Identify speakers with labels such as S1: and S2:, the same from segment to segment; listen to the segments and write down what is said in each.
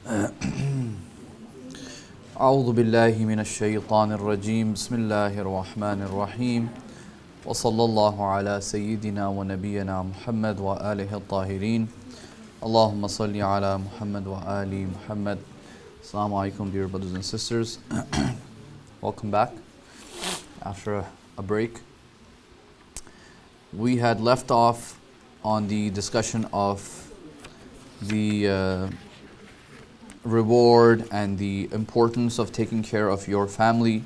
S1: أعوذ بالله من الشيطان الرجيم بسم الله الرحمن الرحيم وصلى الله على سيدنا ونبينا محمد وآله الطاهرين اللهم صل على محمد وآل Muhammad. Assalamu alaikum, dear brothers and sisters. Welcome back after a break. We had left off on the discussion of the reward and the importance of taking care of your family.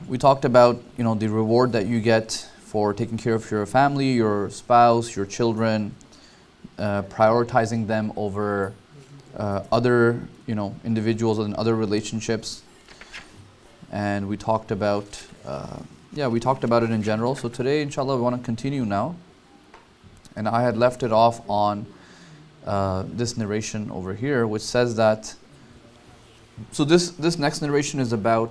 S1: We talked about, the reward that you get for taking care of your family, your spouse, your children, prioritizing them over other, individuals and other relationships. And we talked about, it in general. So today, inshallah, we want to continue now. And I had left it off on this narration over here, which says that, so this next narration is about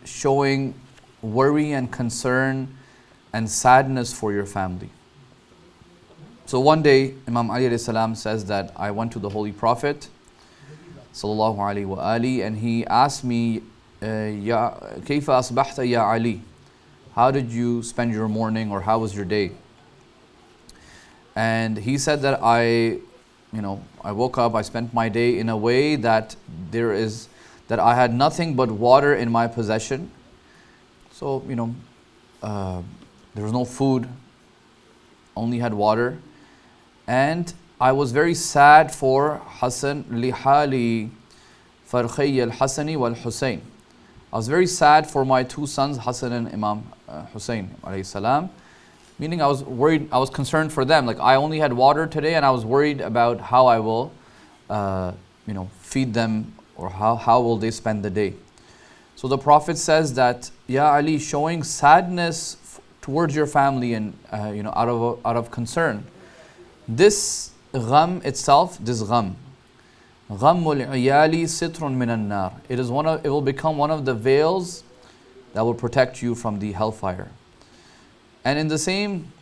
S1: showing worry and concern and sadness for your family. So one day, Imam Ali alayhi salam says that I went to the Holy Prophet sallallahu alaihi wa ali, and he asked me, كيف أصبحت يا Ali? How did you spend your morning, or how was your day? And he said that I woke up, I spent my day in a way that I had nothing but water in my possession. So, there was no food, only had water. And I was very sad for Hassan, lihali farkhiy al-Hasani wal-Husayn. I was very sad for my two sons, Hassan and Imam Hussein alayhi salam. Meaning I was worried, I was concerned for them. Like I only had water today and I was worried about how I will, feed them, or how will they spend the day. So the Prophet says that, Ya Ali, showing sadness towards your family and, out of concern. This gham itself, ghammul iyali sitrun minan nar. It will become one of the veils that will protect you from the hellfire. And in the same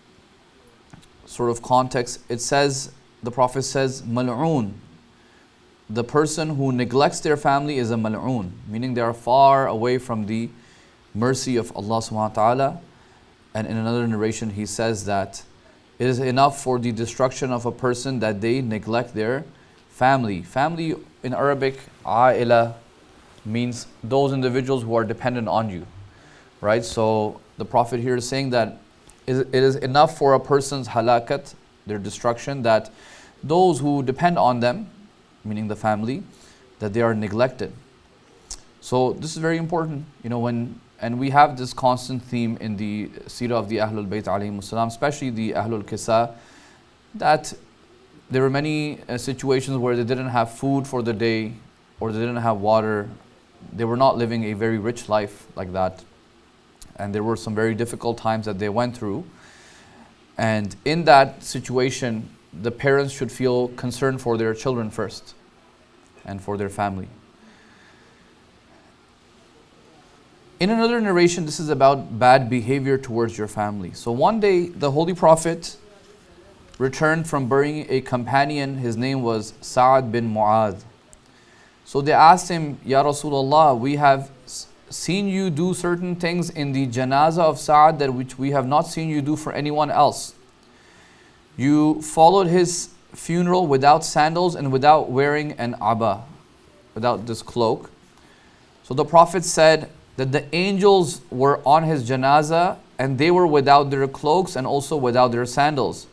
S1: sort of context, the Prophet says, mal'oon. The person who neglects their family is a mal'oon, meaning they are far away from the mercy of Allah subhanahu wa ta'ala. And in another narration, he says that it is enough for the destruction of a person that they neglect their family. Family in Arabic, a'ila, means those individuals who are dependent on you, right? So the Prophet here is saying that it is enough for a person's halakat, their destruction, that those who depend on them, meaning the family, that they are neglected. So this is very important, and we have this constant theme in the seerah of the Ahlul Bayt alayhimus salam, especially the Ahlul Kisa, that there were many situations where they didn't have food for the day, or they didn't have water. They were not living a very rich life like that. And there were some very difficult times that they went through. And in that situation, the parents should feel concerned for their children first and for their family. In another narration, this is about bad behavior towards your family. So one day, the Holy Prophet returned from burying a companion. His name was Sa'ad bin Mu'adh. So they asked him, Ya Rasulullah, we have seen you do certain things in the janazah of Sa'ad that which we have not seen you do for anyone else. You followed his funeral without sandals and without wearing an aba, without this cloak. So the Prophet said that the angels were on his janazah and they were without their cloaks and also without their sandals.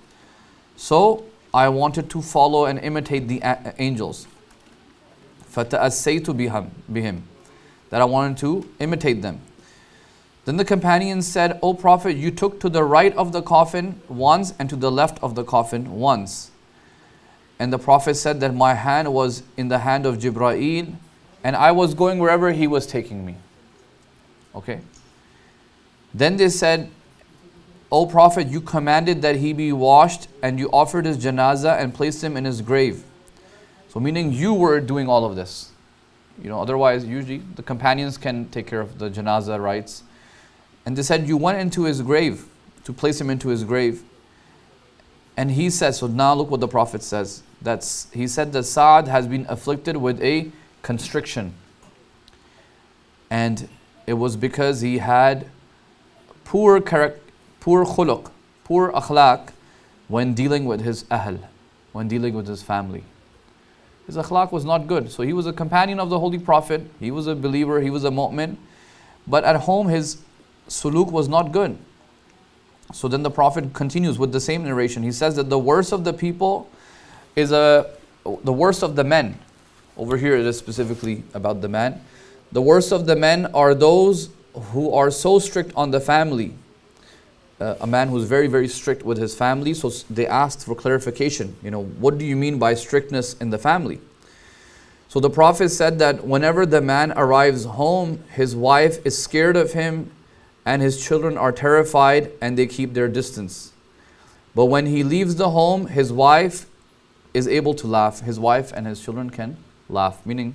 S1: So I wanted to follow and imitate the angels. فَتَأَسَّيْتُ بِهِمْ, that I wanted to imitate them. Then the companions said, O Prophet, you took to the right of the coffin once and to the left of the coffin once. And the Prophet said that my hand was in the hand of Jibreel and I was going wherever he was taking me. Okay. Then they said, O Prophet, you commanded that he be washed and you offered his janazah and placed him in his grave. So meaning you were doing all of this. Otherwise usually the companions can take care of the janazah rites. And they said, you went into his grave, to place him into his grave. And he says, so now look what the Prophet says. he said that Sa'd has been afflicted with a constriction. And it was because he had poor khuluq, poor akhlaq when dealing with his ahl, when dealing with his family. His akhlaq was not good. So he was a companion of the Holy Prophet, he was a believer, he was a mu'min, but at home his suluk was not good. So then the Prophet continues with the same narration. He says that the worst of the people is the worst of the men. Over here it is specifically about the man. The worst of the men are those who are so strict on the family. A man who's very, very strict with his family. So they asked for clarification. What do you mean by strictness in the family? So the Prophet said that whenever the man arrives home, his wife is scared of him and his children are terrified and they keep their distance. But when he leaves the home, his wife is able to laugh. His wife and his children can laugh. Meaning,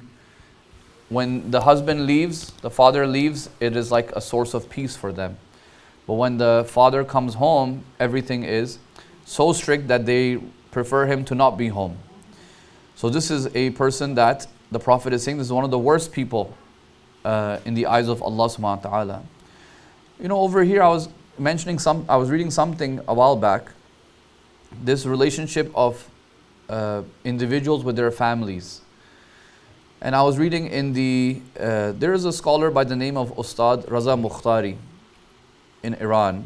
S1: when the husband leaves, the father leaves, it is like a source of peace for them. But when the father comes home, everything is so strict that they prefer him to not be home. So this is a person that the Prophet is saying this is one of the worst people in the eyes of Allah subhanahu wa ta'ala. Over here I was reading something a while back. This relationship of individuals with their families. And I was reading there is a scholar by the name of Ustad Raza Mukhtari in Iran.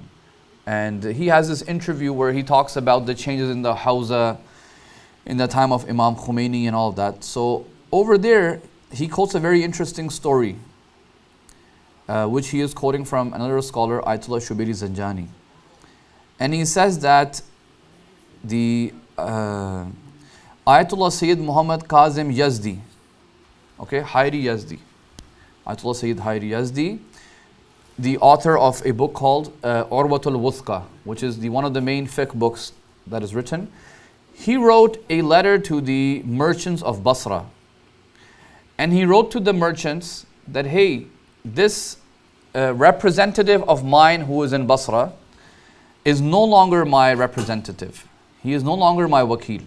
S1: And he has this interview where he talks about the changes in the Hawza in the time of Imam Khomeini and all of that. So over there, he quotes a very interesting story, which he is quoting from another scholar, Ayatollah Shubiri Zanjani. And he says that the Ayatollah Sayyid Muhammad Kazim Yazdi, Hayri Yazdi, Ayatollah Sayyid Hayri Yazdi, the author of a book called Urwatul Wuthqa, which is one of the main fiqh books that is written. He wrote a letter to the merchants of Basra. And he wrote to the merchants that, hey, this representative of mine who is in Basra is no longer my representative. He is no longer my wakil.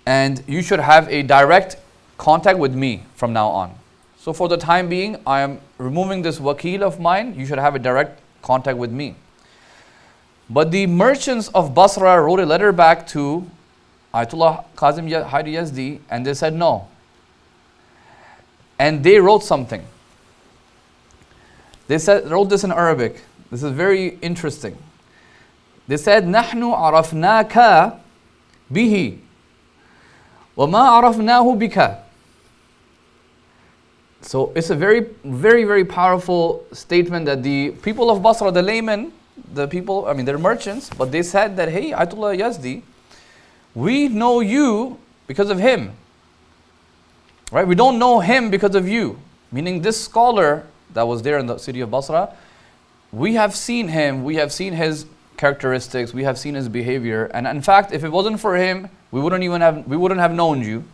S1: And you should have a direct contact with me from now on. So for the time being, I am removing this wakil of mine. You should have a direct contact with me. But the merchants of Basra wrote a letter back to Ayatollah Kazim Hayri Yazdi and they said no. And they wrote something. They wrote this in Arabic. This is very interesting. They said, نحن عرفناك به وما عرفناه بك. So it's a very, very, very powerful statement that the people of Basra, the laymen, they're merchants, but they said that, hey, Ayatollah Yazdi, we know you because of him. Right? We don't know him because of you. Meaning this scholar that was there in the city of Basra, we have seen him, we have seen his characteristics, we have seen his behavior, and in fact, if it wasn't for him, we wouldn't have known you.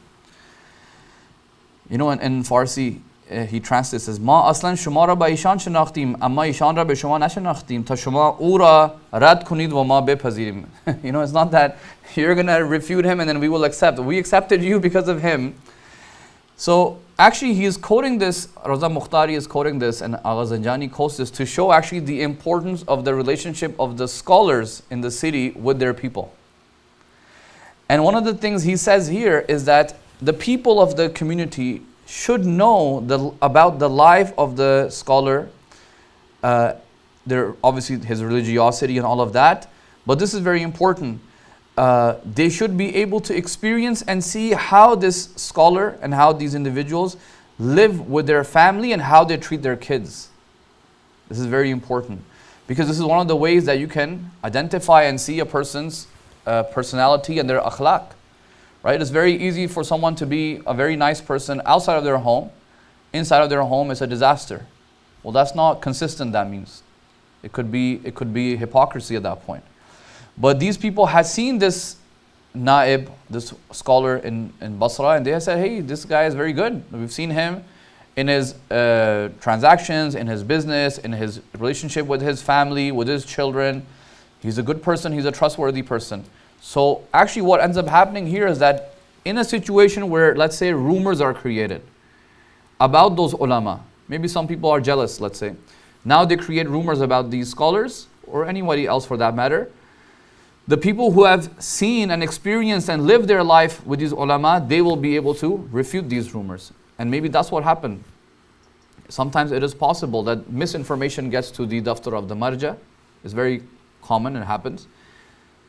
S1: In Farsi, he translates as ما اصلا شما را با ایشان شناختیم اما ایشان را به شما نشناختیم تا شما او را رد کنید و ما بپذیریم. It's not that you're going to refute him and then we will accept. We accepted you because of him. So actually he is quoting this, Raza Mukhtari is quoting this, and Agha Zanjani quotes this to show actually the importance of the relationship of the scholars in the city with their people. And one of the things he says here is that the people of the community should know about the life of the scholar, obviously his religiosity and all of that, but this is very important. They should be able to experience and see how this scholar and how these individuals live with their family and how they treat their kids. This is very important because this is one of the ways that you can identify and see a person's personality and their akhlaq. Right? It's very easy for someone to be a very nice person outside of their home. Inside of their home is a disaster. Well, that's not consistent, that means. It could be hypocrisy at that point. But these people had seen this Naib, this scholar in Basra, and they had said, hey, this guy is very good. We've seen him in his transactions, in his business, in his relationship with his family, with his children. He's a good person, he's a trustworthy person. So actually what ends up happening here is that in a situation where, let's say, rumors are created about those ulama, maybe some people are jealous, let's say. Now they create rumors about these scholars, or anybody else for that matter. The people who have seen and experienced and lived their life with these ulama, they will be able to refute these rumors. And maybe that's what happened. Sometimes it is possible that misinformation gets to the daftar of the marja. It's very common and happens.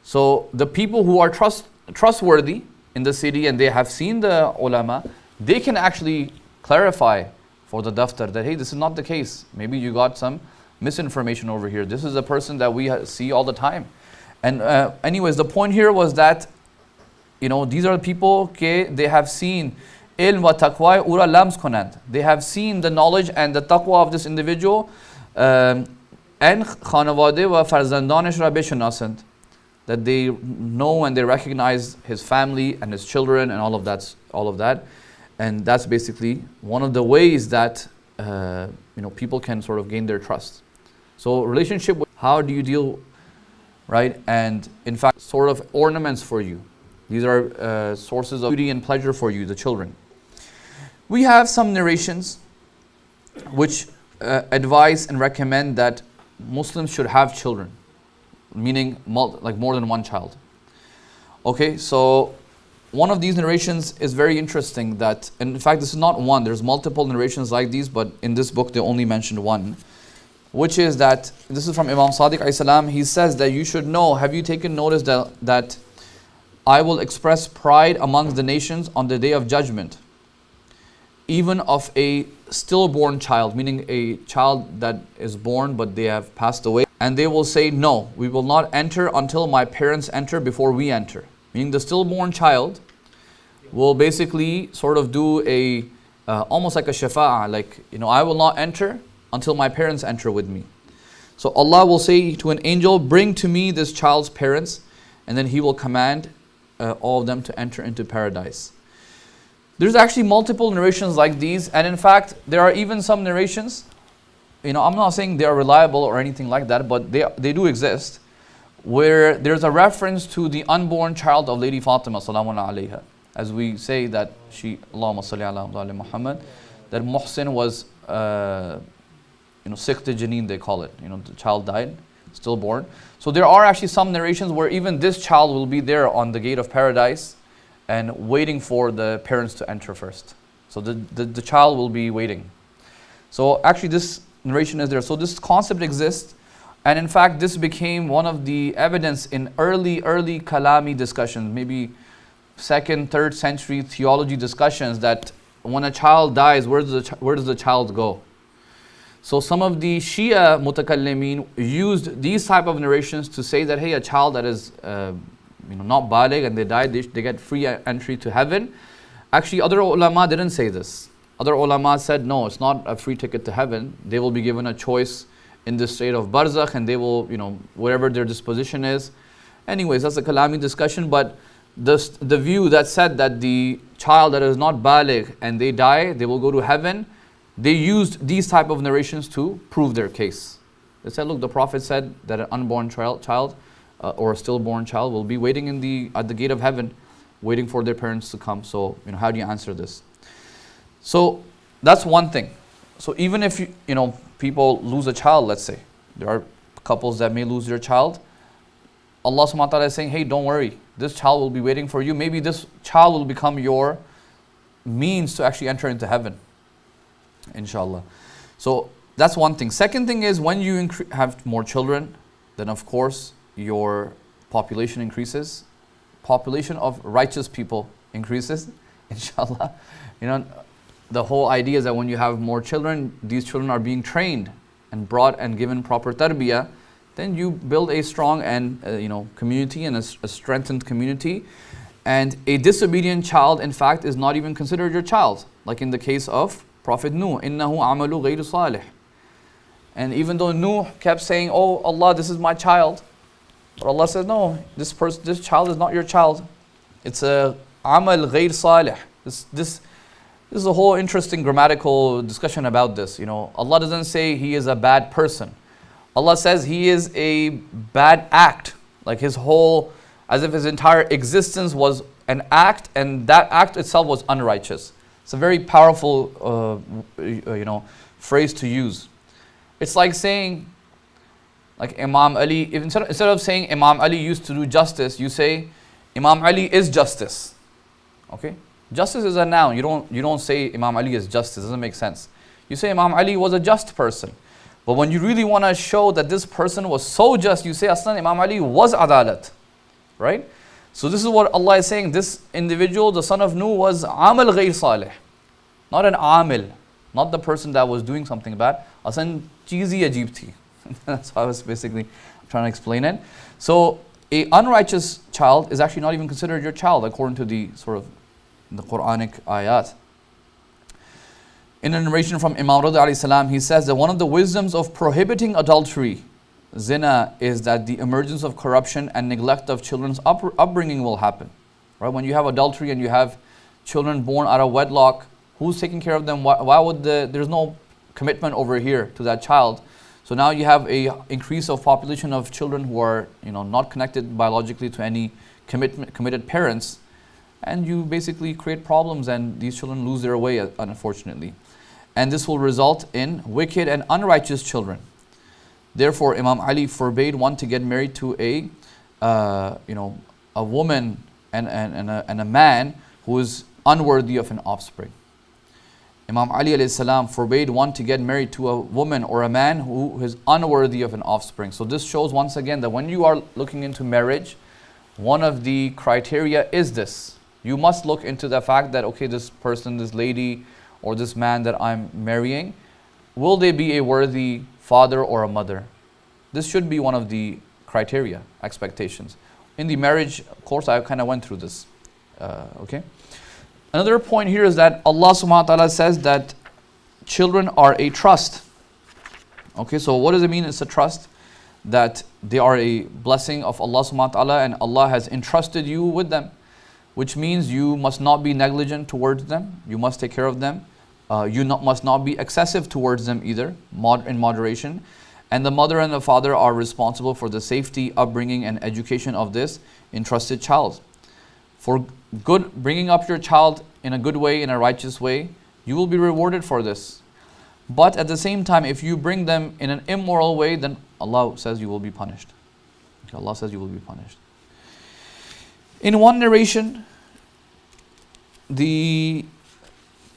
S1: So the people who are trustworthy in the city and they have seen the ulama, they can actually clarify for the daftar that, hey, this is not the case. Maybe you got some misinformation over here. This is a person that we see all the time. And anyways, the point here was that, these are the people they have seen ilm wa taqwa ura lams konand. They have seen the knowledge and the taqwa of this individual and khanawade wa farzandanish ra beshanasand, that they know and they recognize his family and his children and all of that. And that's basically one of the ways that people can sort of gain their trust. So relationship, how do you deal, right? And in fact, sort of ornaments for you. These are sources of beauty and pleasure for you, the children. We have some narrations which advise and recommend that Muslims should have children, meaning like more than one child. Okay, so one of these narrations is very interesting that, and in fact this is not one, there's multiple narrations like these, but in this book they only mentioned one, which is that, this is from Imam Sadiq alayhi salam, he says that you should know, have you taken notice that I will express pride amongst the nations on the day of judgment, even of a stillborn child, meaning a child that is born but they have passed away, and they will say, no, we will not enter until my parents enter before we enter. Meaning the stillborn child will basically sort of do a almost like a shafa'ah, like, I will not enter until my parents enter with me. So Allah will say to an angel, bring to me this child's parents, and then He will command all of them to enter into paradise. There's actually multiple narrations like these, and in fact there are even some narrations, I'm not saying they are reliable or anything like that, but they do exist, where there's a reference to the unborn child of Lady Fatima salamun alayha. As we say that she, Allahumma salli ala Muhammad, that Muhsin was Siqt Janeen, they call it, the child died, stillborn. So there are actually some narrations where even this child will be there on the gate of paradise and waiting for the parents to enter first. So the child will be waiting. So actually this narration is there. So this concept exists, and in fact this became one of the evidence in early Kalami discussions, maybe 2nd, 3rd century theology discussions, that when a child dies, where does the child go? So some of the Shia mutakallimin used these type of narrations to say that, hey, a child that is not baligh and they die, they get free entry to heaven. Actually, other ulama didn't say this. Other ulama said, no, it's not a free ticket to heaven. They will be given a choice in the state of barzakh, and they will, whatever their disposition is. Anyways, that's a kalami discussion, but the view that said that the child that is not baligh and they die, they will go to heaven, they used these type of narrations to prove their case. They said, look, the Prophet said that an unborn child or a stillborn child will be waiting at the gate of heaven, waiting for their parents to come. So, how do you answer this? So that's one thing. So even if people lose a child, let's say, there are couples that may lose their child, Allah subhanahu wa ta'ala is saying, hey, don't worry, this child will be waiting for you. Maybe this child will become your means to actually enter into heaven, inshallah. So that's one thing. Second thing is, when you have more children, then of course your population increases. Population of righteous people increases, inshallah. The whole idea is that when you have more children, these children are being trained and brought and given proper tarbiyah, then you build a strong and community and a strengthened community. And a disobedient child, in fact, is not even considered your child, like in the case of Prophet Nuh, innahu amalu ghayru salih. And even though Nuh kept saying, oh Allah, this is my child, but Allah says, no, this child is not your child. It's a amal ghayr salih. This is a whole interesting grammatical discussion about this. Allah doesn't say he is a bad person. Allah says he is a bad act. Like his whole as if his entire existence was an act, and that act itself was unrighteous. It's a very powerful phrase to use. It's like saying, like Imam Ali, instead of saying Imam Ali used to do justice, you say Imam Ali is justice. Okay? Justice is a noun. You don't say Imam Ali is justice. It doesn't make sense. You say Imam Ali was a just person. But when you really want to show that this person was so just, you say Aslan Imam Ali was adalat. Right? So this is what Allah is saying. This individual, the son of Nuh, was amal ghayr salih. Not an amil. Not the person that was doing something bad. Aslan cheesy ajeeb thi. That's how I was basically trying to explain it. So a unrighteous child is actually not even considered your child according to the sort of the Quranic ayat. In a narration from Imam Rida alayhi salam, he says that one of the wisdoms of prohibiting adultery, zina, is that the emergence of corruption and neglect of children's upbringing will happen. Right? When you have adultery and you have children born out of wedlock, who's taking care of them? Why would there's no commitment over here to that child? So now you have a increase of population of children who are not connected biologically to any committed parents, and you basically create problems, and these children lose their way, unfortunately. And this will result in wicked and unrighteous children. Therefore, Imam Ali forbade one to get married to a woman and a man who is unworthy of an offspring. Imam Ali alayhi salam forbade one to get married to a woman or a man who is unworthy of an offspring. So this shows once again that when you are looking into marriage, one of the criteria is this. You must look into the fact that, okay, this person, this lady, or this man that I'm marrying, will they be a worthy father or a mother? This should be one of the criteria, expectations. In the marriage course, I kind of went through this. Okay. Another point here is that Allah subhanahu wa ta'ala says that children are a trust. Okay, so what does it mean it's a trust? That they are a blessing of Allah subhanahu wa ta'ala and Allah has entrusted you with them. Which means you must not be negligent towards them. You must take care of them. Must not be excessive towards them either, in moderation. And the mother and the father are responsible for the safety, upbringing, and education of this entrusted child. For bringing up your child in a good way, in a righteous way, you will be rewarded for this. But at the same time, if you bring them in an immoral way, then Allah says you will be punished. Okay, Allah says you will be punished. In one narration, the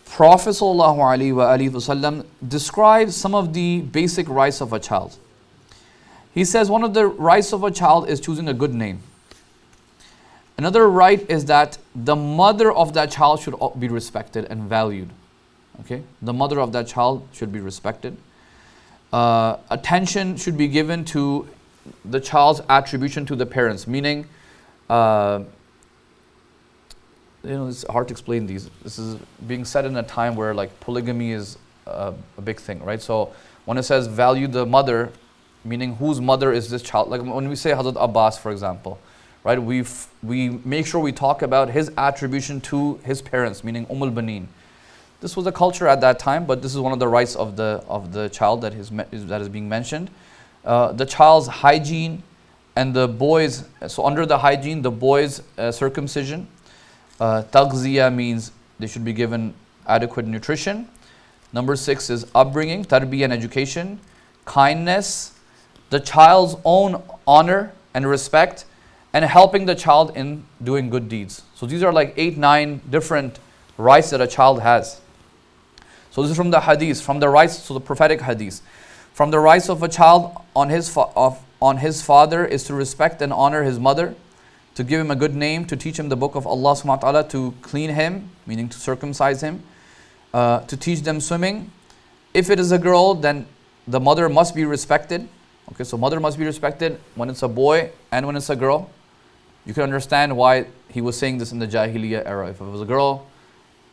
S1: Prophet ﷺ describes some of the basic rights of a child. He says one of the rights of a child is choosing a good name. Another right is that the mother of that child should be respected and valued. Okay, the mother of that child should be respected. Attention should be given to the child's attribution to the parents, meaning, it's hard to explain these. This is being said in a time where like polygamy is a big thing, right? So when it says value the mother, meaning whose mother is this child? Like when we say Hazrat Abbas, for example, right? We make sure we talk about his attribution to his parents, meaning Baneen. This was a culture at that time, but this is one of the rights of the child that is being mentioned. The child's hygiene and the boys. So under the hygiene, the boys' circumcision. Taghziya means they should be given adequate nutrition. Number 6 is upbringing, tarbiyah and education. Kindness, the child's own honor and respect, and helping the child in doing good deeds. So these are like 8, 9 different rights that a child has. So this is from the hadith, from the rights, so the prophetic hadith. From the rights of a child on his father is to respect and honor his mother, to give him a good name, to teach him the book of Allah subhanahu wa ta'ala, to clean him, meaning to circumcise him, to teach them swimming. If it is a girl, then the mother must be respected. Okay, so mother must be respected when it's a boy and when it's a girl. You can understand why he was saying this in the Jahiliyyah era. If it was a girl,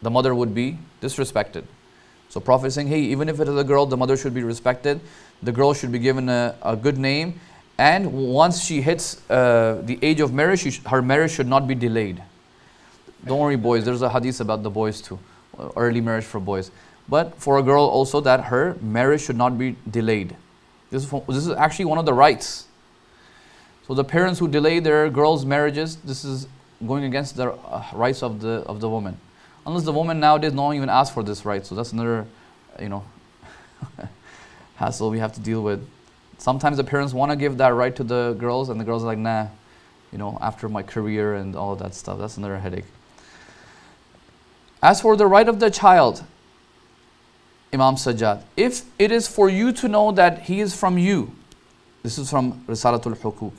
S1: the mother would be disrespected. So Prophet is saying, hey, even if it is a girl, the mother should be respected. The girl should be given a good name. And once she hits the age of marriage, her marriage should not be delayed. Don't worry, boys, there's a hadith about the boys too. Early marriage for boys. But for a girl also, that her marriage should not be delayed. This is actually one of the rights. So the parents who delay their girls' marriages, this is going against the rights of the woman. Unless the woman nowadays don't even ask for this right. So that's another, hassle we have to deal with. Sometimes the parents want to give that right to the girls, and the girls are like, nah, after my career and all that stuff. That's another headache. As for the right of the child, Imam Sajjad, if it is for you to know that he is from you, this is from Risalatul Huquq,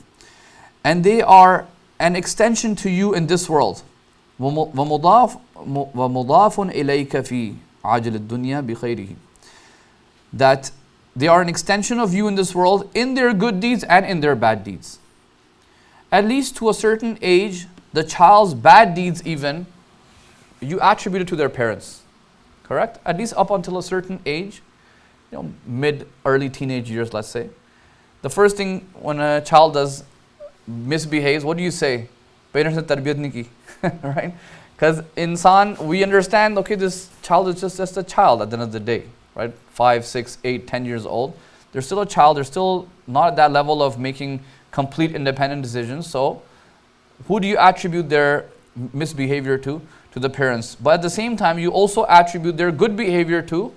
S1: and they are an extension to you in this world, وَمُضَافٌ إِلَيْكَ فِي عَجِلِ الدُّنْيَا بِخَيْرِهِ, that they are an extension of you in this world in their good deeds and in their bad deeds. At least to a certain age, the child's bad deeds even, you attribute it to their parents. Correct? At least up until a certain age, mid, early teenage years, let's say. The first thing when a child does misbehaves, what do you say? Parents ne tarbiyat nahi ki, right? Because insan, we understand, okay, this child is just a child at the end of the day, right? 5, 6, 8, 10 years old. They're still a child. They're still not at that level of making complete independent decisions. So, who do you attribute their misbehavior to? To the parents. But at the same time, you also attribute their good behavior to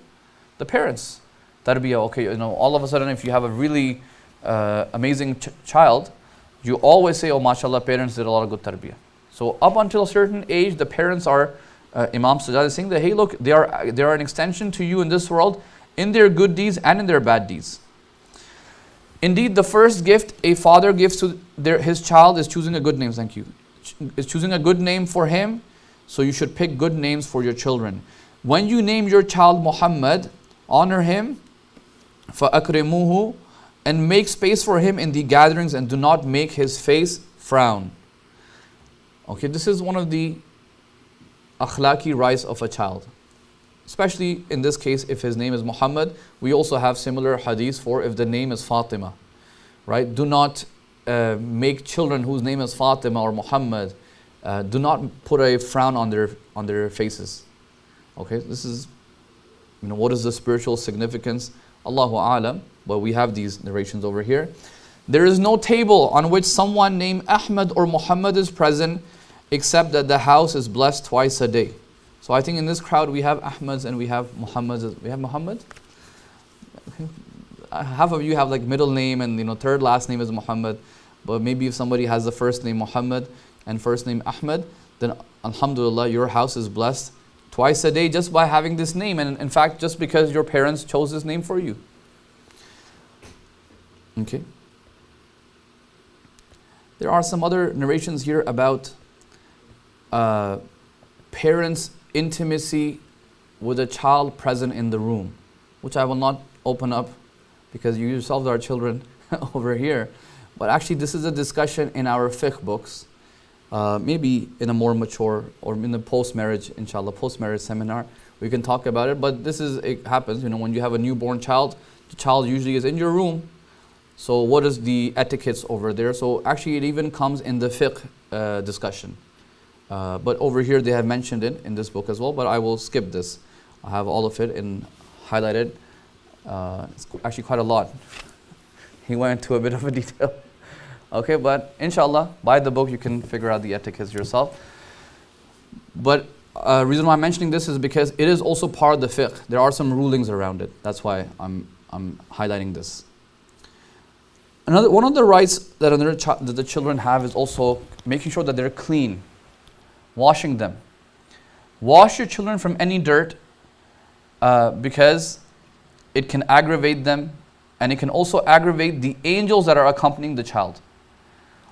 S1: the parents. Tarbiyah, okay, all of a sudden, if you have a really amazing child, you always say, oh, mashallah, parents did a lot of good tarbiyah. So up until a certain age, the parents are, Imam Sajjad is saying that, hey, look, they are an extension to you in this world, in their good deeds and in their bad deeds. Indeed, the first gift a father gives to his child is choosing a good name. Thank you. Is choosing a good name for him. So you should pick good names for your children. When you name your child Muhammad, honor him, فَأَكْرِمُوهُ, and make space for him in the gatherings and do not make his face frown. Okay, this is one of the akhlaqi rights of a child. Especially in this case, if his name is Muhammad. We also have similar hadiths for if the name is Fatima. Right? Do not make children whose name is Fatima or Muhammad, do not put a frown on their faces. Okay, this is, what is the spiritual significance? Allahu A'lam, but we have these narrations over here. There is no table on which someone named Ahmad or Muhammad is present, except that the house is blessed twice a day. So I think in this crowd we have Ahmads and we have Muhammads. We have Muhammad? Okay. Half of you have like middle name and third last name is Muhammad. But maybe if somebody has the first name Muhammad and first name Ahmed, then alhamdulillah, your house is blessed twice a day just by having this name. And in fact, just because your parents chose this name for you. Okay. There are some other narrations here about parents' intimacy with a child present in the room, which I will not open up because you yourselves are children over here. But actually this is a discussion in our fiqh books, maybe in a more mature or in the post-marriage, inshallah, post-marriage seminar, we can talk about it. But it happens, when you have a newborn child, the child usually is in your room. So what is the etiquettes over there? So actually it even comes in the fiqh discussion. But over here they have mentioned it in this book as well, but I will skip this. I have all of it highlighted. It's actually quite a lot. He went into a bit of a detail. Okay, but inshallah, by the book you can figure out the etiquettes yourself. But reason why I'm mentioning this is because it is also part of the fiqh. There are some rulings around it. That's why I'm highlighting this. One of the rights that the children have is also making sure that they're clean, washing them. Wash your children from any dirt because it can aggravate them, and it can also aggravate the angels that are accompanying the child.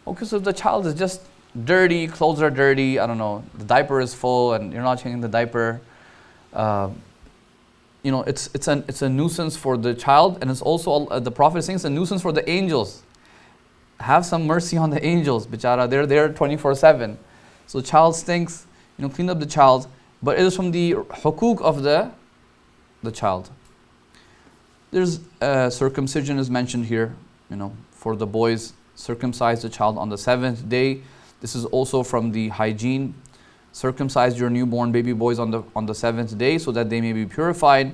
S1: Okay, so if the child is just dirty, clothes are dirty, I don't know, the diaper is full and you're not changing the diaper, it's a nuisance for the child, and it's also, the Prophet is saying, it's a nuisance for the angels. Have some mercy on the angels, bichara, they're there 24/7. So the child stinks, clean up the child, but it is from the hukuk of the child. There's circumcision is mentioned here, for the boys, circumcise the child on the 7th day. This is also from the hygiene. Circumcise your newborn baby boys on the 7th day so that they may be purified.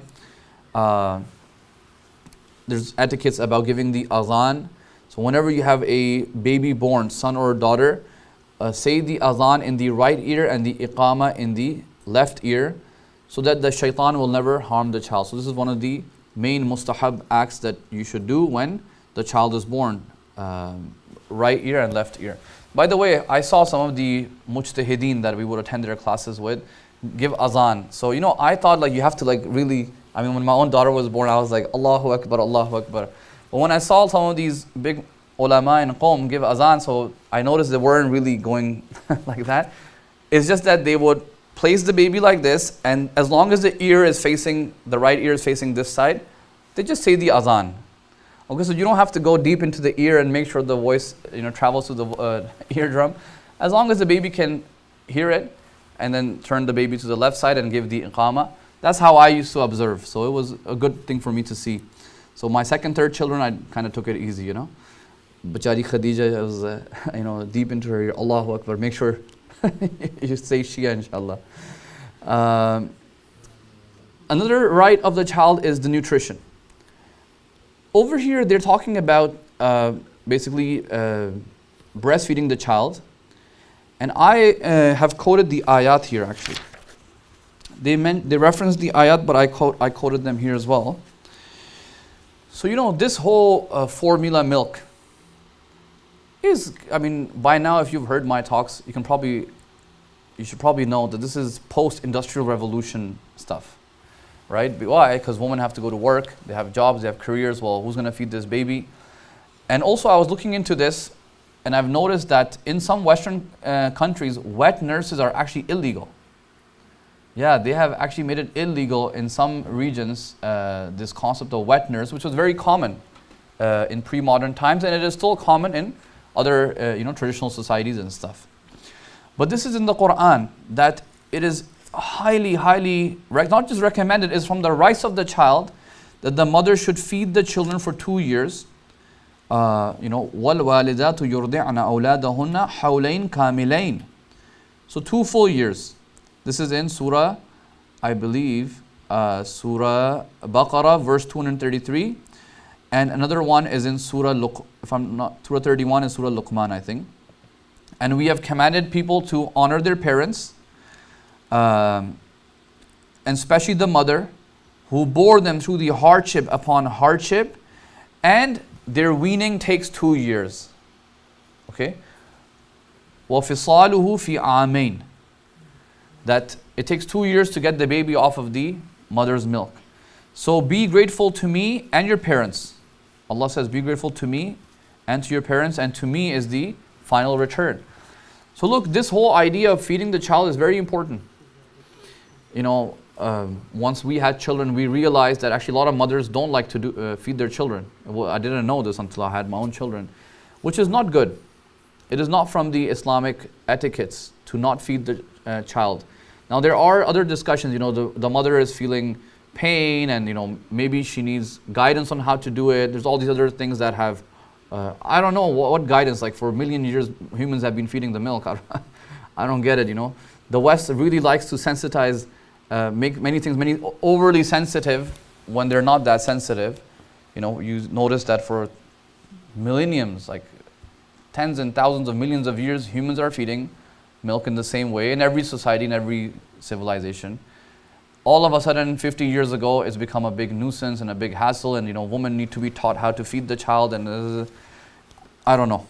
S1: There's etiquettes about giving the adhan. So whenever you have a baby born, son or daughter, say the adhan in the right ear and the iqama in the left ear, so that the shaitan will never harm the child. So this is one of the main mustahab acts that you should do when the child is born, right ear and left ear. By the way, I saw some of the mujtahideen that we would attend their classes with give azan. So I thought like you have to like really, when my own daughter was born, I was like Allahu Akbar, Allahu Akbar. But when I saw some of these big ulama in Qawm give azan, so I noticed they weren't really going like that. It's just that they would place the baby like this, and as long as the right ear is facing this side, they just say the azan. Okay, so you don't have to go deep into the ear and make sure the voice travels to the eardrum. As long as the baby can hear it, and then turn the baby to the left side and give the iqama. That's how I used to observe. So it was a good thing for me to see. So my second, third children, I kind of took it easy, Bachari Khadija was, deep into her ear. Allahu Akbar. Make sure you say Shia, inshallah. Another right of the child is the nutrition. Over here, they're talking about basically breastfeeding the child. And I have quoted the ayat here actually. They referenced the ayat, but I quoted them here as well. So this whole formula milk is, by now if you've heard my talks, you should probably know that this is post-industrial revolution stuff, right? Why? Because women have to go to work, they have jobs, they have careers. Well, who's going to feed this baby? And also I was looking into this, and I've noticed that in some Western countries, wet nurses are actually illegal. Yeah, they have actually made it illegal in some regions, this concept of wet nurse, which was very common in pre-modern times, and it is still common in other traditional societies and stuff. But this is in the Quran, that it is highly, not just recommended, is from the rights of the child, that the mother should feed the children for 2 years. وَالْوَالِدَاتُ يُرْضِعْنَ أَوْلَادَهُنَّ حَوْلَيْنِ كَامِلَيْنِ. So 2 full years. This is in Surah, I believe, Surah Baqarah, verse 233. And another one is in Surah 31 is Surah Luqman, I think. And we have commanded people to honor their parents, and especially the mother, who bore them through the hardship upon hardship, and their weaning takes 2 years. Okay? وَفِصَالُهُ فِي عَامَيْنِ. That it takes 2 years to get the baby off of the mother's milk. So be grateful to me and your parents. Allah says, be grateful to me and to your parents, and to me is the final return. So look, this whole idea of feeding the child is very important. Once we had children, we realized that actually a lot of mothers don't like to feed their children. Well, I didn't know this until I had my own children, which is not good. It is not from the Islamic etiquettes to not feed the child. Now there are other discussions, the mother is feeling pain, and maybe she needs guidance on how to do it. There's all these other things that have, I don't know what guidance, like for a million years humans have been feeding the milk. I don't get it, The West really likes to sensitize, make many things overly sensitive when they're not that sensitive. You notice that for millenniums, like tens and thousands of millions of years, humans are feeding milk in the same way in every society, in every civilization. All of a sudden, 50 years ago, it's become a big nuisance and a big hassle, and women need to be taught how to feed the child, and I don't know,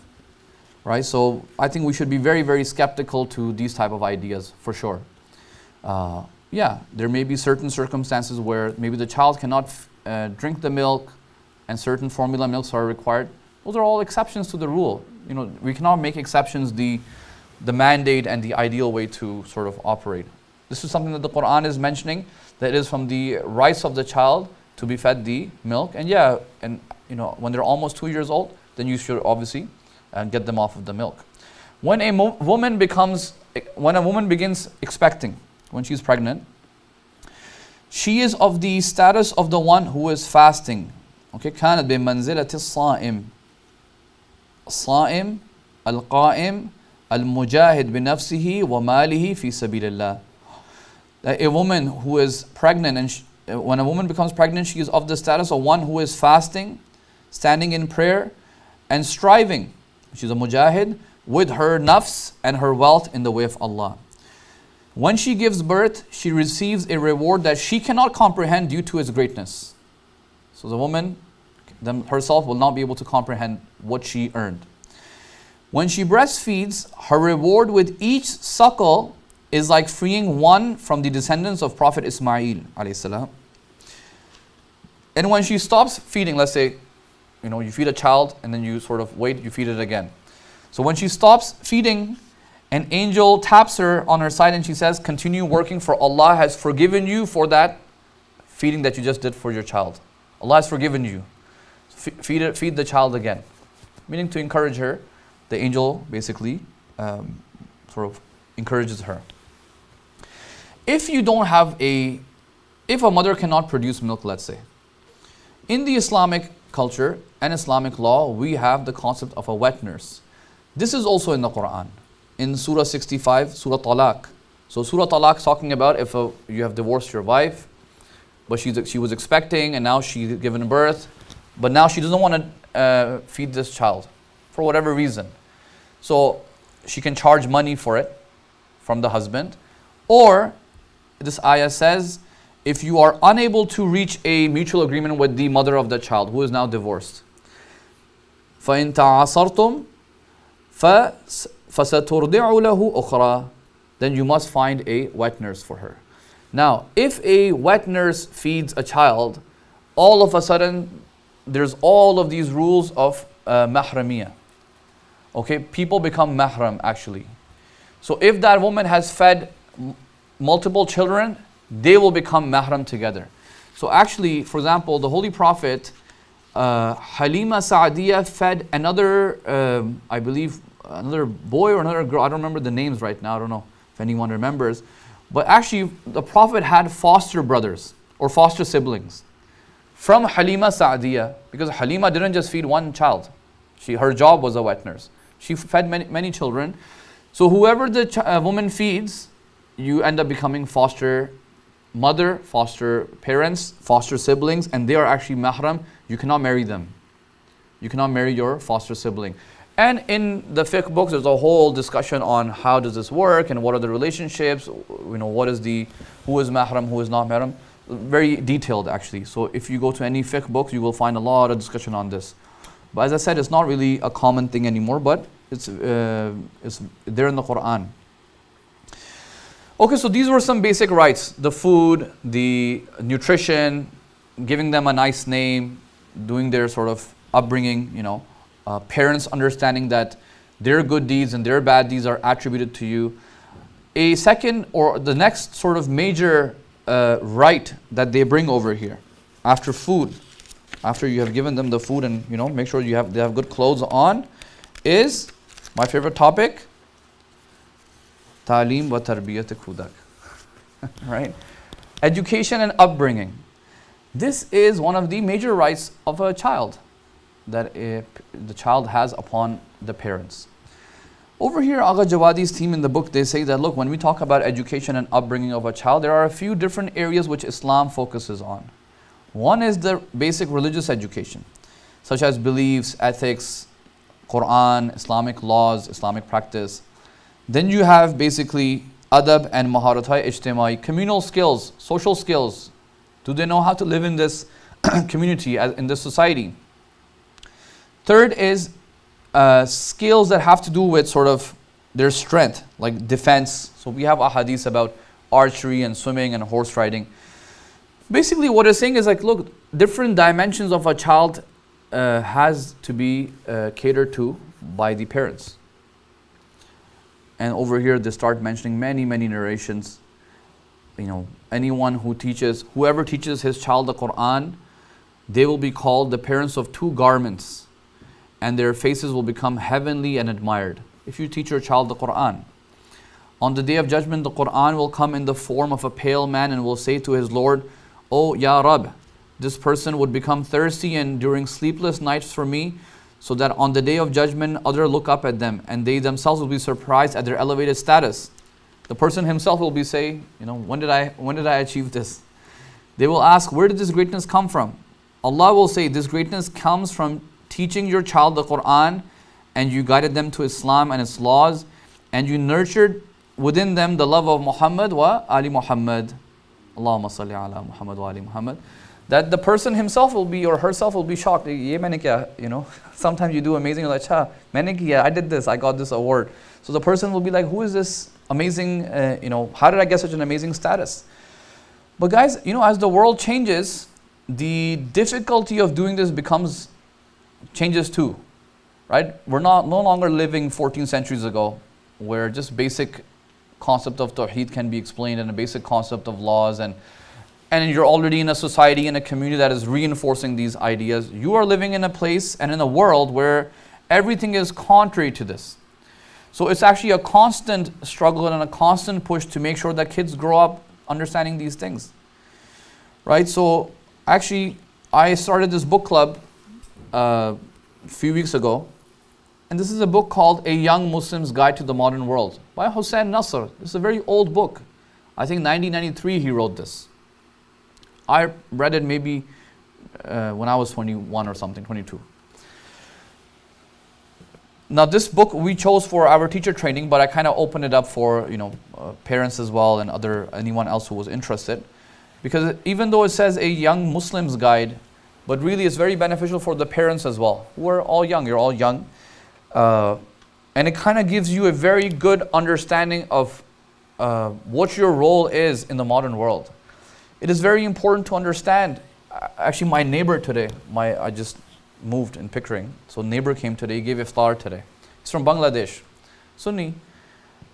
S1: right? So I think we should be very, very skeptical to these type of ideas, for sure. Yeah, there may be certain circumstances where maybe the child cannot drink the milk, and certain formula milks are required. Those are all exceptions to the rule. We cannot make exceptions the mandate and the ideal way to sort of operate. This is something that the Quran is mentioning, that it is from the rights of the child to be fed the milk. And yeah, when they're almost 2 years old, then you should obviously get them off of the milk. When a woman begins expecting, when she's pregnant, she is of the status of the one who is fasting. Okay, كانت بمنزلة الصائم. الصائم القائم المجاهد بنفسه وماله في سبيل الله. A woman who is pregnant, and when a woman becomes pregnant, she is of the status of one who is fasting, standing in prayer, and striving, she's a mujahid, with her nafs and her wealth in the way of Allah. When she gives birth, she receives a reward that she cannot comprehend due to its greatness. So the woman herself will not be able to comprehend what she earned. When she breastfeeds, her reward with each suckle is like freeing one from the descendants of Prophet Ismail alayhi salam. And when she stops feeding, let's say, you feed a child and then you sort of wait, you feed it again. So when she stops feeding, an angel taps her on her side and she says, continue working, for Allah has forgiven you for that feeding that you just did for your child. Allah has forgiven you. Feed the child again. Meaning to encourage her. The angel basically sort of encourages her. If a mother cannot produce milk, let's say, in the Islamic culture and Islamic law, we have the concept of a wet nurse. This is also in the Quran. In Surah 65, Surah Talaq. So Surah Talaq is talking about if you have divorced your wife, but she was expecting and now she's given birth, but now she doesn't want to feed this child for whatever reason. So she can charge money for it from the husband. Or this ayah says, if you are unable to reach a mutual agreement with the mother of the child who is now divorced, فَإِن تَعَاصَرْتُمْ فَسَتُرْضِعُ لَهُ أُخْرَى, then you must find a wet nurse for her. Now, if a wet nurse feeds a child, all of a sudden, there's all of these rules of mahramiyah. Okay, people become mahram actually. So if that woman has fed multiple children, they will become mahram together. So actually, for example, the Holy Prophet, Halima Sa'adiyah fed another, I believe, another boy or another girl. I don't remember the names right now. I don't know if anyone remembers. But actually, the Prophet had foster brothers or foster siblings from Halima Sa'adiyah, because Halima didn't just feed one child. Her job was a wet nurse. She fed many children. So whoever the woman feeds, you end up becoming foster mother, foster parents, foster siblings, and they are actually mahram. You cannot marry them. You cannot marry your foster sibling. And in the fiqh books, there's a whole discussion on how does this work and what are the relationships, who is mahram, who is not mahram. Very detailed actually. So if you go to any fiqh books, you will find a lot of discussion on this. But as I said, it's not really a common thing anymore, but it's there in the Quran. Okay, so these were some basic rights. The food, the nutrition, giving them a nice name, doing their sort of upbringing, parents understanding that their good deeds and their bad deeds are attributed to you. A second, or the next sort of major right that they bring over here, after food, after you have given them the food and make sure they have good clothes on, is my favorite topic, Ta'lim wa tarbiyat khudak. Right? Education and upbringing. This is one of the major rights of a child that the child has upon the parents. Over here, Agha Jawadi's team in the book, they say that, look, when we talk about education and upbringing of a child, there are a few different areas which Islam focuses on. One is the basic religious education, such as beliefs, ethics, Quran, Islamic laws, Islamic practice. Then you have basically adab and maharatai ijtimai, communal skills, social skills. Do they know how to live in this community, in this society? Third is skills that have to do with sort of their strength, like defense. So we have ahadith about archery and swimming and horse riding. Basically what it's saying is like, look, different dimensions of a child has to be catered to by the parents. And over here they start mentioning many narrations. Whoever teaches his child the Quran, they will be called the parents of two garments, and their faces will become heavenly and admired. If you teach your child the Quran, on the day of judgment, the Quran will come in the form of a pale man and will say to his Lord, "Oh Ya Rab, this person would become thirsty and during sleepless nights for me, so that on the day of judgment others look up at them and they themselves will be surprised at their elevated status." The person himself will be saying, when did I achieve this? They will ask, where did this greatness come from? Allah will say, this greatness comes from teaching your child the Quran, and you guided them to Islam and its laws, and you nurtured within them the love of Muhammad wa Ali Muhammad. Allahumma salli ala Muhammad wa Ali Muhammad. That the person himself will be or herself will be shocked. Ye maine kya, you know, sometimes you do amazing, you're like, cha, maine kiya, I did this, I got this award. So the person will be like, who is this amazing, you know, how did I get such an amazing status? But guys, you know, as the world changes, the difficulty of doing this changes too, right? We're no longer living 14 centuries ago, where just basic concept of Tawheed can be explained and a basic concept of laws, and you're already in a society, in a community that is reinforcing these ideas. You are living in a place and in a world where everything is contrary to this. So it's actually a constant struggle and a constant push to make sure that kids grow up understanding these things, right? So actually, I started this book club a few weeks ago, and this is a book called A Young Muslim's Guide to the Modern World by Hussein Nasr. This is a very old book. I think 1993 he wrote this. I read it maybe when I was 21 or something, 22. Now this book we chose for our teacher training, but I kind of opened it up for, you know, parents as well and anyone else who was interested. Because even though it says A Young Muslim's Guide, but really it's very beneficial for the parents as well. We're all young, you're all young. And it kind of gives you a very good understanding of what your role is in the modern world. It is very important to understand. Actually, my neighbor today, I just moved in Pickering. So neighbor came today, he gave iftar today. He's from Bangladesh, Sunni.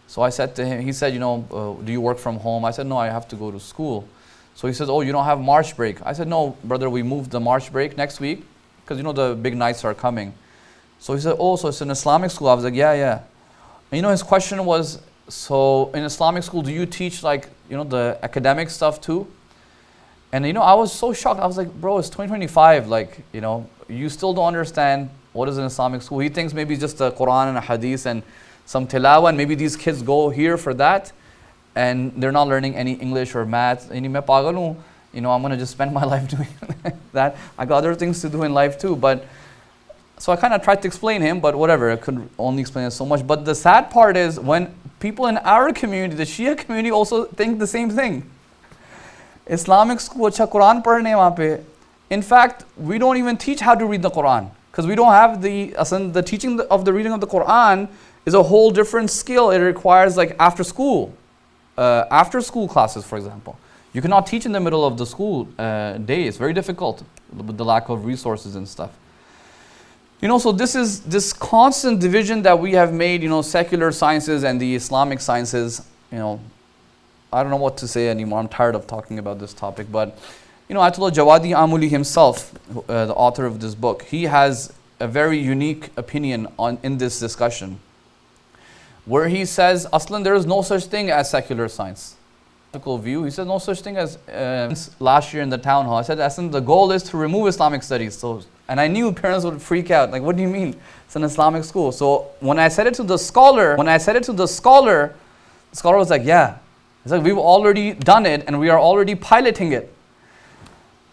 S1: So I said to him, he said, you know, do you work from home? I said, no, I have to go to school. So he says, oh, you don't have March break? I said, no, brother, we moved the March break next week because, you know, the big nights are coming. So he said, oh, so it's an Islamic school? I was like, yeah. And you know, his question was, so in Islamic school, do you teach like, you know, the academic stuff too? And you know, I was so shocked. I was like, bro, it's 2025. Like, you know, you still don't understand what is an Islamic school. He thinks maybe just the Quran and a hadith and some tilawah, and maybe these kids go here for that, and they're not learning any English or math. You know, I'm going to just spend my life doing that. I got other things to do in life too. But so I kind of tried to explain him, but whatever, I could only explain it so much. But the sad part is when people in our community, the Shia community, also think the same thing. Islamic school, acha Quran padhne wahan pe. In fact, we don't even teach how to read the Quran because we don't have the teaching of the reading of the Quran is a whole different skill. It requires like after school classes, for example. You cannot teach in the middle of the school day. It's very difficult with the lack of resources and stuff. You know, so this is this constant division that we have made, you know, secular sciences and the Islamic sciences. You know, I don't know what to say anymore. I'm tired of talking about this topic. But, you know, Ayatollah Jawadi Amuli himself, the author of this book, he has a very unique opinion in this discussion, where he says, Aslan, there is no such thing as secular science. View. He said no such thing as last year in the town hall. I said, Aslan, the goal is to remove Islamic studies. And I knew parents would freak out. Like, what do you mean? It's an Islamic school. So when I said it to the scholar, the scholar was like, yeah. It's like, we've already done it and we are already piloting it.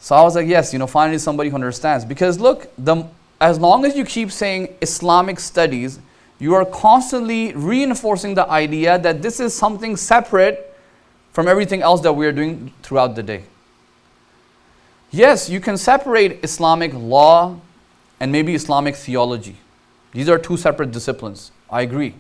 S1: So I was like, yes, you know, finally somebody who understands. Because look, as long as you keep saying Islamic studies, you are constantly reinforcing the idea that this is something separate from everything else that we are doing throughout the day. Yes, you can separate Islamic law and maybe Islamic theology. These are two separate disciplines. I agree.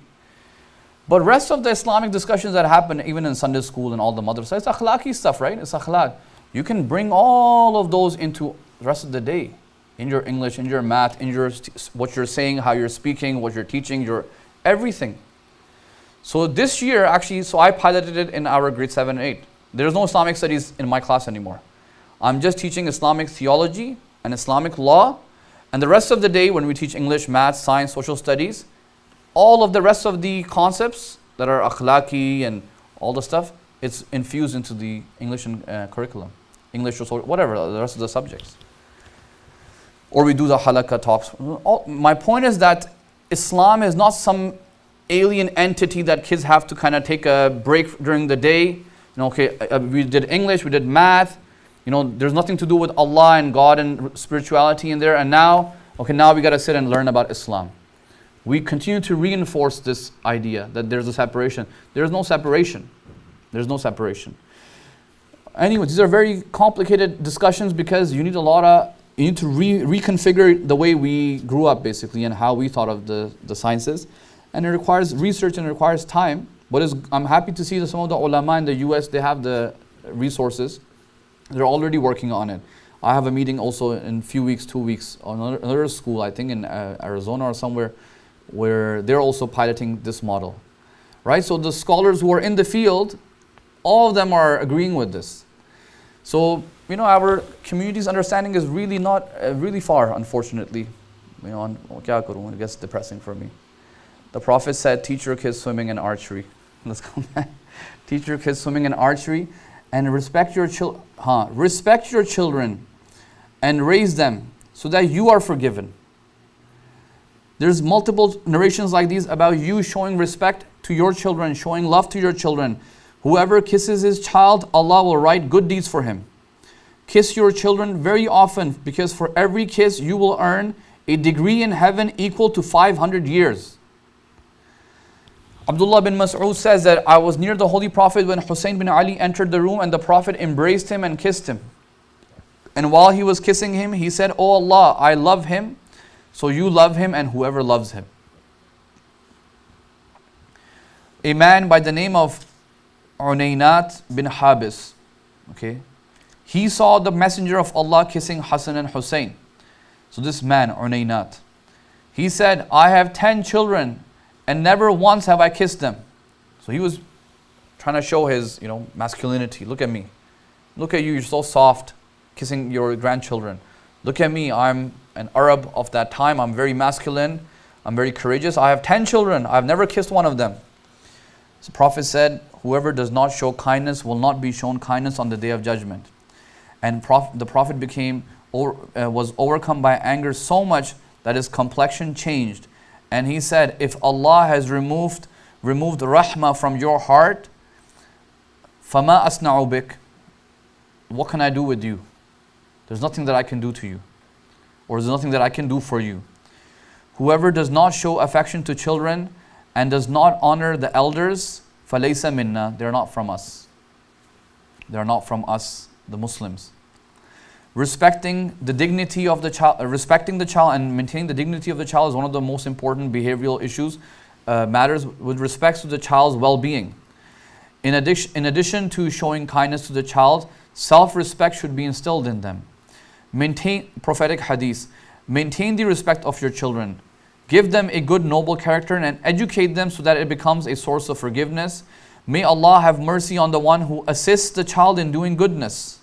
S1: But rest of the Islamic discussions that happen even in Sunday school and all the madrasah, it's akhlaqi stuff, right? It's akhlaq. You can bring all of those into the rest of the day. In your English, in your math, in your what you're saying, how you're speaking, what you're teaching, your everything. So this year, actually, I piloted it in our grade 7 and 8. There's no Islamic studies in my class anymore. I'm just teaching Islamic theology and Islamic law. And the rest of the day, when we teach English, math, science, social studies, all of the rest of the concepts that are akhlaqi and all the stuff, it's infused into the English curriculum. English or whatever, the rest of the subjects. Or we do the halqah talks. My point is that Islam is not some alien entity that kids have to kind of take a break during the day. You know, okay, we did English, we did math. You know, there's nothing to do with Allah and God and spirituality in there. And now Okay, now we got to sit and learn about Islam. We continue to reinforce this idea that there's a separation. There's no separation. There's no separation. Anyway, these are very complicated discussions because you need to reconfigure the way we grew up basically and how we thought of the sciences. And it requires research and it requires time. But I'm happy to see that some of the ulama in the US, they have the resources. They're already working on it. I have a meeting also in a few weeks, 2 weeks, on another school, I think in Arizona or somewhere, where they're also piloting this model. Right? So the scholars who are in the field, all of them are agreeing with this. So, our community's understanding is really not really far, unfortunately. It gets depressing for me. The Prophet said, teach your kids swimming and archery. Let's go back. Teach your kids swimming and archery, and respect your children and raise them so that you are forgiven. There's multiple narrations like these about you showing respect to your children, showing love to your children. Whoever kisses his child, Allah will write good deeds for him. Kiss your children very often, because for every kiss you will earn a degree in heaven equal to 500 years. Abdullah bin Mas'ud says that I was near the Holy Prophet when Hussein bin Ali entered the room and the Prophet embraced him and kissed him. And while he was kissing him, he said, "Oh Allah, I love him, so you love him and whoever loves him." A man by the name of Unaynat bin Habis, he saw the Messenger of Allah kissing Hassan and Hussein. So this man, Unaynat, he said, I have 10 children and never once have I kissed them. So he was trying to show his, masculinity. Look at me. Look at you, you're so soft, kissing your grandchildren. Look at me, I'm an Arab of that time. I'm very masculine. I'm very courageous. I have 10 children. I've never kissed one of them. So the Prophet said, whoever does not show kindness will not be shown kindness on the Day of Judgment. And the Prophet was overcome by anger so much that his complexion changed. And he said, if Allah has removed rahmah from your heart, فَمَا أَصْنَعُ بِكَ, what can I do with you? There's nothing that I can do to you. Or there's nothing that I can do for you. Whoever does not show affection to children and does not honor the elders, فَلَيْسَ مِنَّا, they're not from us. They're not from us, the Muslims. Respecting the dignity of the child, and maintaining the dignity of the child is one of the most important behavioral issues, matters with respect to the child's well-being. In addition to showing kindness to the child, self-respect should be instilled in them. Maintain prophetic hadith. Maintain the respect of your children. Give them a good noble character and educate them so that it becomes a source of forgiveness. May Allah have mercy on the one who assists the child in doing goodness,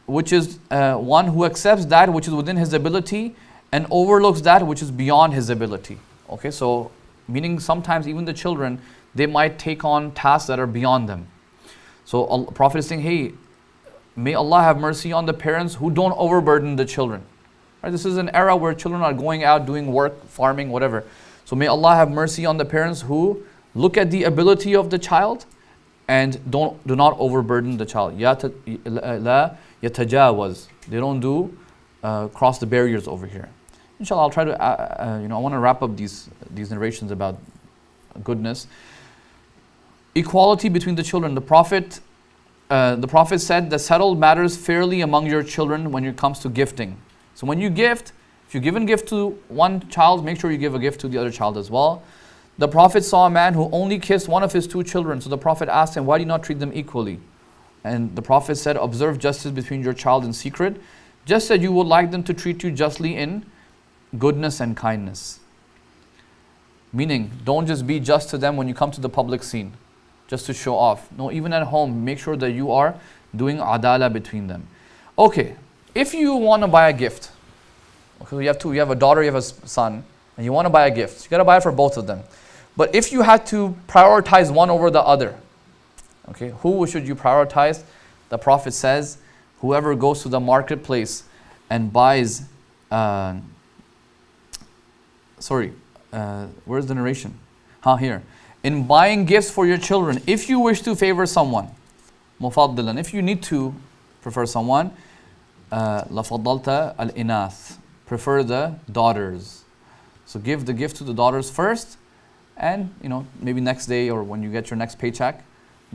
S1: which is one who accepts that which is within his ability and overlooks that which is beyond his ability. Okay, so meaning sometimes even the children, they might take on tasks that are beyond them. So Prophet is saying, hey, may Allah have mercy on the parents who don't overburden the children. Right? This is an era where children are going out, doing work, farming, whatever. So may Allah have mercy on the parents who look at the ability of the child and do not overburden the child. La yatajawaz. They don't do cross the barriers over here. Inshallah, I'll try to I want to wrap up these narrations about goodness. Equality between the children. The Prophet said that settle matters fairly among your children when it comes to gifting. So when you gift, if you give a gift to one child, make sure you give a gift to the other child as well. The Prophet saw a man who only kissed one of his 2 children. So the Prophet asked him, why do you not treat them equally? And the Prophet said, observe justice between your child in secret, just as you would like them to treat you justly in goodness and kindness. Meaning, don't just be just to them when you come to the public scene, just to show off. No, even at home, make sure that you are doing adala between them. Okay, if you want to buy a gift, okay, you have a daughter, you have a son, and you want to buy a gift, you got to buy it for both of them. But if you had to prioritize one over the other, okay, who should you prioritize? The Prophet says, whoever goes to the marketplace and buys, where's the narration? Here. In buying gifts for your children, if you wish to favor someone, if you need to prefer someone, لَفَضَّلْتَ الْإِنَاثِ, prefer the daughters. So give the gift to the daughters first, and maybe next day or when you get your next paycheck,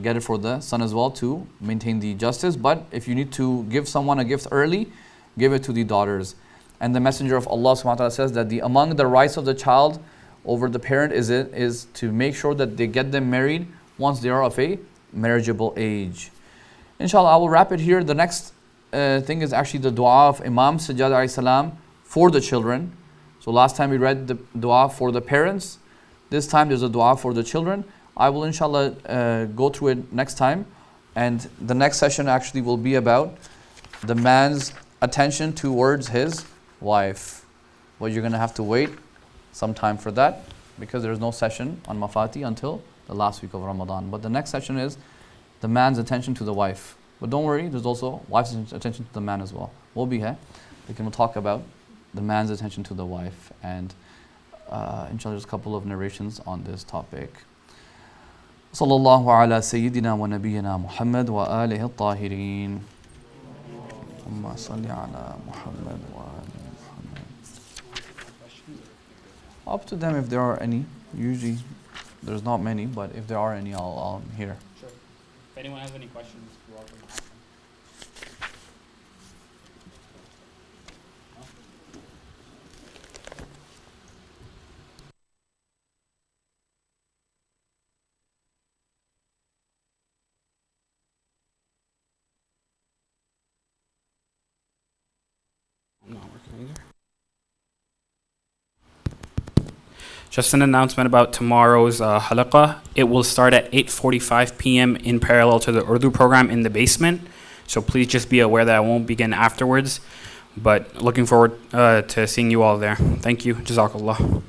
S1: get it for the son as well to maintain the justice. But if you need to give someone a gift early, give it to the daughters. And the Messenger of Allah subhanahu wa ta'ala says that among the rights of the child over the parent is to make sure that they get them married once they are of a marriageable age. Inshallah, I will wrap it here. The next thing is actually the dua of Imam Sajjad alayhi salam for the children. So last time we read the dua for the parents. This time there's a dua for the children. I will inshallah go through it next time. And the next session actually will be about the man's attention towards his wife. But you're going to have to wait some time for that, because there's no session on Mafati until the last week of Ramadan. But the next session is the man's attention to the wife. But don't worry, there's also wife's attention to the man as well. We'll be here. We'll talk about the man's attention to the wife. And inshallah, there's a couple of narrations on this topic. Sallallahu ala Sayyidina wa Nabiyyina Muhammad wa alihi al-tahirin. Allahumma salli ala Muhammad wa ali Muhammad. Up to them if there are any. Usually there's not many, but if there are any, I'll hear.
S2: Sure. If anyone has any questions, you're welcome to ask them. Not working either. Just an announcement about tomorrow's halqah. It will start at 8:45 p.m. in parallel to the Urdu program in the basement. So please just be aware that I won't begin afterwards. But looking forward to seeing you all there. Thank you. Jazakallah.